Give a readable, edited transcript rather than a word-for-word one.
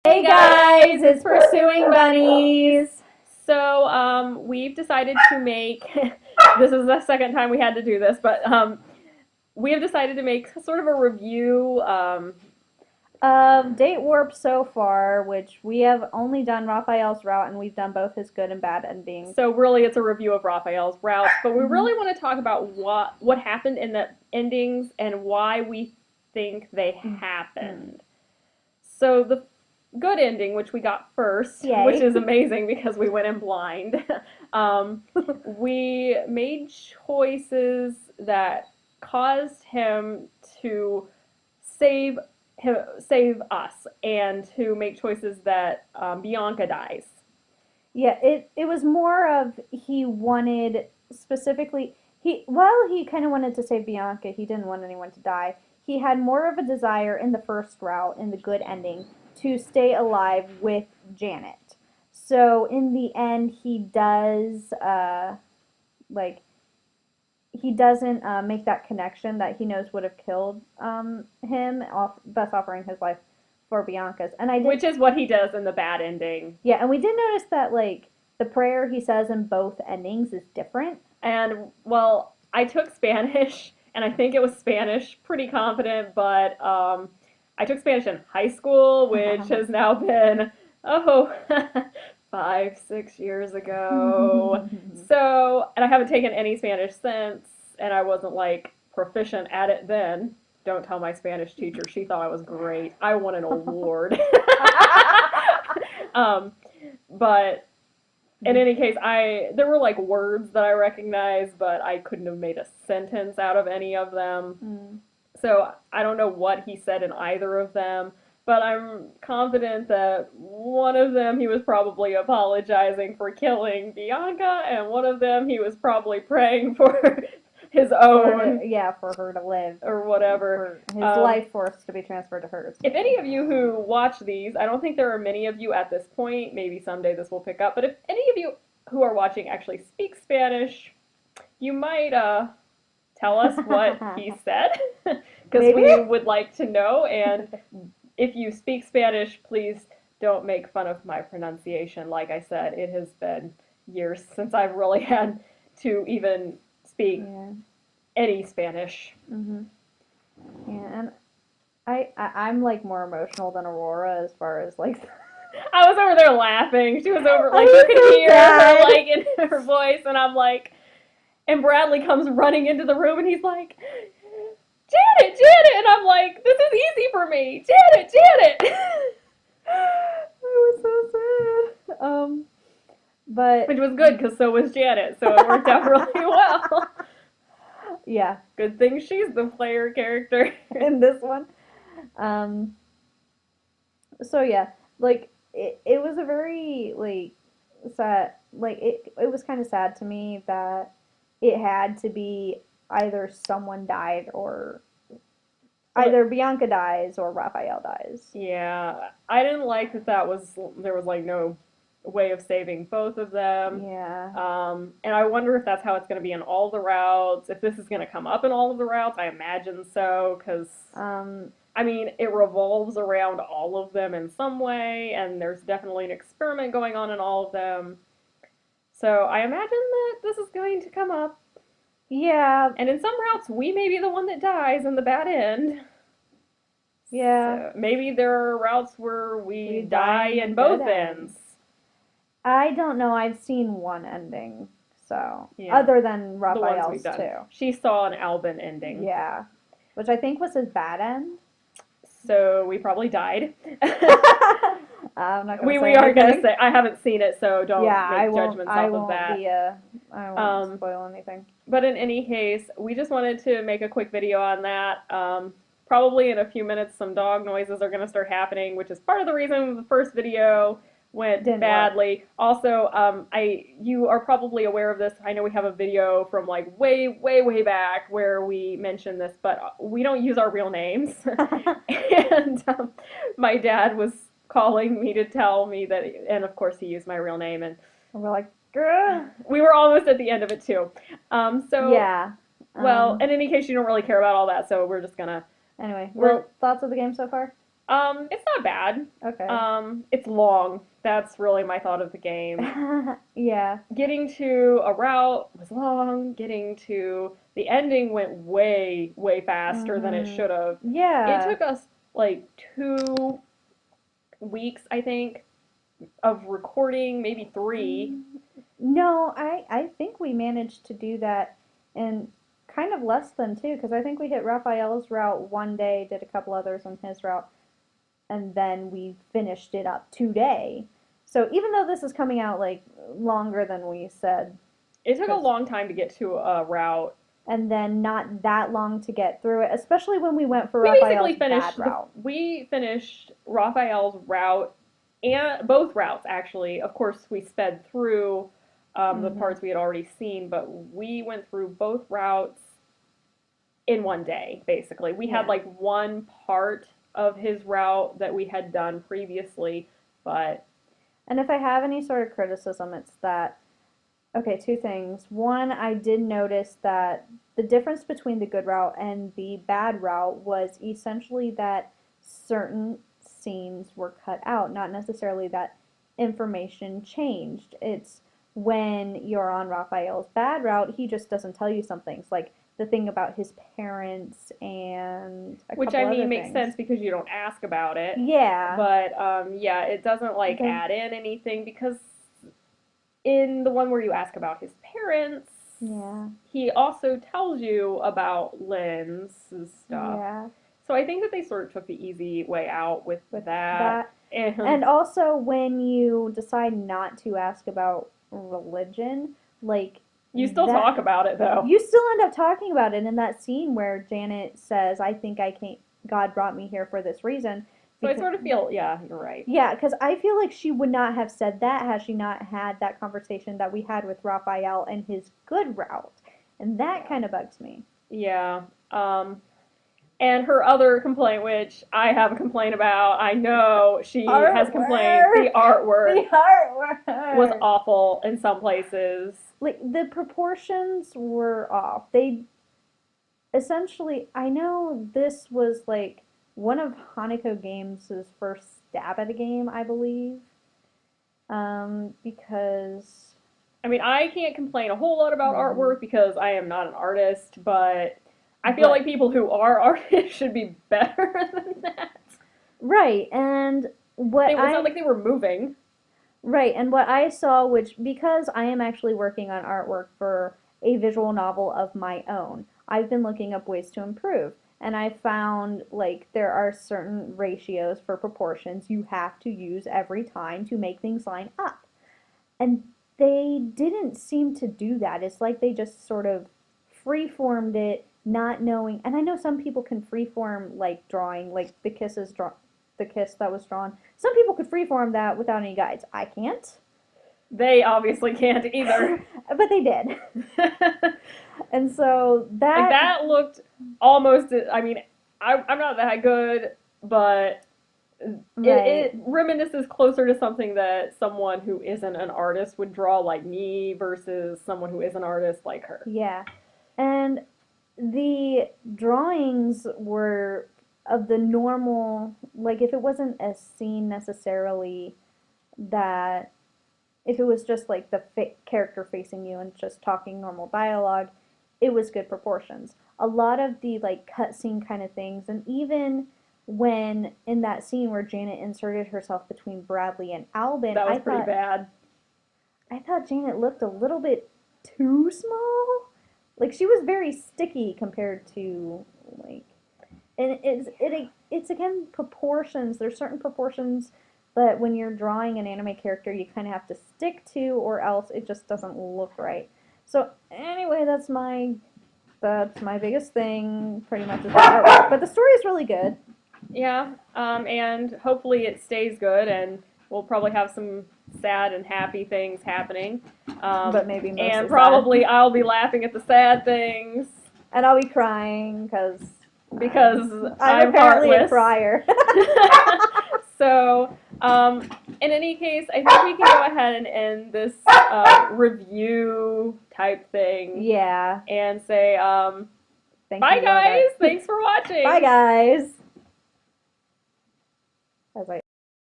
Hey guys, it's Pursuing Bunnies. So we've decided to make, this is the second time we had to do this, but we have decided to make sort of a review. Of Date Warp so far, which we have only done Raphael's route and we've done both his good and bad endings. So really it's a review of Raphael's routes, but we really want to talk about what happened in the endings and why we think they happened. So the good ending, which we got first, Yay. which is amazing because we went in blind. We made choices that caused him to save us and to make choices that Bianca dies. Yeah, it was more of he wanted specifically he kind of wanted to save Bianca. He didn't want anyone to die. He had more of a desire in the first route, in the good ending, to stay alive with Janet. So in the end, he does like he doesn't make that connection that he knows would have killed him, thus offering his life for Bianca's. And which is what he does in the bad ending. Yeah, and we did notice that like the prayer he says in both endings is different. And well, I took Spanish, and I think it was Spanish, pretty confident, but I took Spanish in high school, which has now been, 5, 6 years ago. So, and I haven't taken any Spanish since, and I wasn't like proficient at it then. Don't tell my Spanish teacher. She thought I was great. I won an award. But in any case, there were like words that I recognized, but I couldn't have made a sentence out of any of them. So I don't know what he said in either of them, but I'm confident that one of them he was probably apologizing for killing Bianca, and one of them he was probably praying for his own. For her to live. Or whatever. For his life force to be transferred to hers. If any of you who watch these, I don't think there are many of you at this point, maybe someday this will pick up, but if any of you who are watching actually speak Spanish, you might tell us what he said, because we would like to know, and if you speak Spanish, please don't make fun of my pronunciation. Like I said, it has been years since I've really had to even speak any Spanish. Yeah, and I'm like more emotional than Aurora as far as like. I was over there laughing. She was over, like, you could hear her, like, in her voice, and I'm like, and Bradley comes running into the room, and he's like, Janet, Janet, and I'm like, this is easy for me, Janet, Janet. I was so sad. But which was good, because so was Janet, so it worked out really well. Yeah. Good thing she's the player character in this one. So yeah, like it was a very like sad, like it was kind of sad to me that it had to be either someone died or either Bianca dies or Raphael dies. Yeah, I didn't like that there was like no way of saving both of them. Yeah. And I wonder if that's how it's going to be in all the routes, if this is going to come up in all of the routes. I imagine so, because I mean, it revolves around all of them in some way, and there's definitely an experiment going on in all of them. So I imagine that this is going to come up. Yeah. And in some routes, we may be the one that dies in the bad end. Yeah. So maybe there are routes where we die in both ends. I don't know. I've seen one ending, so other than Raphael's too. She saw an Alben ending. Yeah, which I think was his bad end. So we probably died. I'm not gonna we aren't going to say. I haven't seen it, so don't make judgments off of that. I won't spoil anything. But in any case, we just wanted to make a quick video on that. Probably in a few minutes, some dog noises are going to start happening, which is part of the reason the first video went badly. Also, you are probably aware of this. I know we have a video from like way back where we mentioned this, but we don't use our real names. And my dad was calling me to tell me that, and of course he used my real name, and we're like, grr. We were almost at the end of it too. So yeah. Well, in any case, you don't really care about all that, so we're just gonna. Anyway, thoughts of the game so far? It's not bad. Okay. It's long. That's really my thought of the game. Yeah. Getting to a route was long. Getting to the ending went way, way faster than it should have. It Yeah. took us like 2 weeks, I think, of recording, maybe 3. No, I think we managed to do that in kind of less than two, because I think we hit Raphael's route one day, did a couple others on his route, and then we finished it up today. So even though this is coming out like longer than we said, It took a 'cause- long time to get to a route. and then not that long to get through it, especially when we went for We Raphael's basically finished bad route. we finished Raphael's route and both routes actually. Of course, we sped through the parts we had already seen, but we went through both routes in one day. Basically, we had like one part of his route that we had done previously, but. And if I have any sort of criticism, it's that. Okay, two things. One, I did notice that the difference between the good route and the bad route was essentially that certain scenes were cut out, not necessarily that information changed. It's when you're on Raphael's bad route, he just doesn't tell you some things, like the thing about his parents and a Which couple I mean other makes things. sense because you don't ask about it. Yeah. But yeah, it doesn't like Okay. add in anything because in the one where you ask about his parents, Yeah. he also tells you about Lynn's stuff. Yeah. So I think that they sort of took the easy way out with that. That. And also, when you decide not to ask about religion, like, you still talk about it though. You still end up talking about it in that scene where Janet says, "I think I can't. God brought me here for this reason." So I sort of feel, yeah, you're right. Yeah, because I feel like she would not have said that had she not had that conversation that we had with Raphael and his good route, and that kind of bugs me. Yeah. And her other complaint, which I have a complaint about, I know she has complained, the artwork was awful in some places. Like, the proportions were off. They essentially, I know this was like one of Hanako Games' first stab at a game, I believe. Because I mean, I can't complain a whole lot about artwork because I am not an artist, but I feel like people who are artists should be better than that. Right, and what it's not like they were moving. Right, and what I saw, which, because I am actually working on artwork for a visual novel of my own, I've been looking up ways to improve. And I found, like, there are certain ratios for proportions you have to use every time to make things line up. And they didn't seem to do that. It's like they just sort of free-formed it, not knowing. And I know some people can freeform, like, drawing, like the kiss that was drawn. Some people could freeform that without any guides. I can't. They obviously can't either. But they did. And so that looked almost, I mean, I'm not that good, but it reminisces closer to something that someone who isn't an artist would draw, like me, versus someone who is an artist like her. Yeah. And the drawings were of the normal, like, if it wasn't a scene necessarily that, if it was just like the character facing you and just talking normal dialogue, it was good proportions. A lot of the like cutscene kind of things, and even when in that scene where Janet inserted herself between Bradley and Alben, that was pretty bad. I thought Janet looked a little bit too small. Like, she was very sticky compared to, like, and it's again proportions. There's certain proportions that when you're drawing an anime character you kind of have to stick to, or else it just doesn't look right. So anyway, that's my biggest thing, pretty much, is that artwork. But the story is really good. Yeah, and hopefully it stays good, and we'll probably have some sad and happy things happening. But maybe mostly and probably sad. I'll be laughing at the sad things. And I'll be crying because I'm apparently heartless. a crier. So, in any case, I think we can go ahead and end this review type thing. Yeah. And say, Thank bye you, guys. Thanks for watching. Bye guys. as I